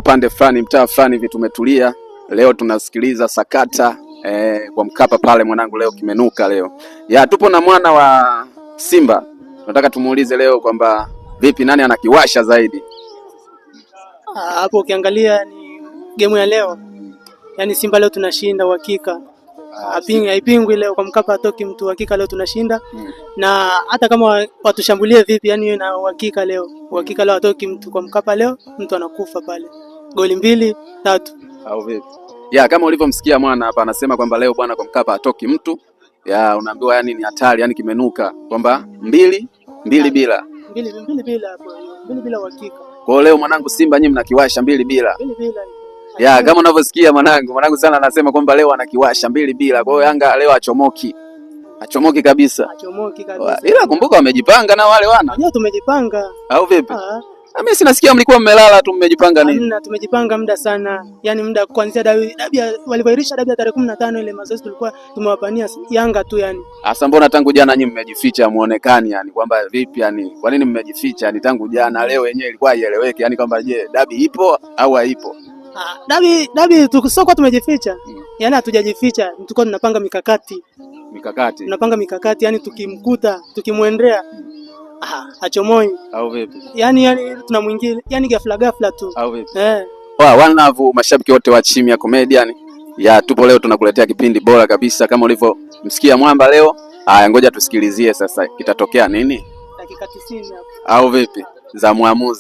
upande fulani, mtaa fulani hivi tumetulia. Leo tunasikiliza sakata kwa Mkapa pale, mwanangu leo kimenuka leo. Tupo na mwana wa Simba. Tunataka tumuulize leo kwamba vipi, nani anakiwasha zaidi? Hapo ukiangalia ni game ya leo. Yaani Simba leo tunashinda uhakika. Haipingwi leo kwa Mkapa atoki mtu, uhakika leo tunashinda. Na hata kama watushambulie vipi, yani na uhakika leo. Uhakika leo atoki mtu kwa Mkapa leo, mtu anakufa pale. Goli 2-3 au vipi? Kama ulivyomsikia mwana hapa anasema kwamba leo bwana kwa Mkapa atoki mtu. Unaambiwa yani ni hatari, yani kimenuka kwamba 2-2 bila. 2-2 bila hapo. 2 bila uhakika. Kwa hiyo leo mwanangu Simba nyinyi mnakiwasha 2 bila. 2 bila. Kama unavyosikia mwanangu sana anasema kwamba leo anakiwasha 2 bila. Kwa hiyo Yanga leo achomoki kabisa. Ila kumbuka wamejipanga na wale wana. Leo tumejipanga. Au vipi? Mimi sinasikia mlikuwa mmelala tu, mmejipanga nini? Hamna, tumejipanga muda sana. Yaani muda kuanzia dabi walivyoirisha dabi ya tarehe 15 ile mazoezi tulikuwa tumewapania Yanga tu yani. Asa mbona tangu jana nyinyi mmejificha muonekani yani kwamba vipi yani? Kwa nini mmejificha yani tangu jana? Leo yenyewe ilikuwa haieleweki yani kwamba je, dabi ipo au haipo? Dabi tukisoko tumejificha. Yaani hatujajificha, tulikuwa tunapanga mikakati. Tunapanga mikakati yani tukimkuta, tukimwendea achomoi. Au vipi? Yani tunamwingilia yani ghafla tu. Au vipi? Wanavu mashabiki wote wa Chimya Comedian. Tupo leo tunakuletea kipindi bora kabisa kama ulivyomsikia Mwamba leo. Ngoja tusikilizie sasa kitatokea nini? Dakika 90 hapo. Au vipi? Za muamuzi.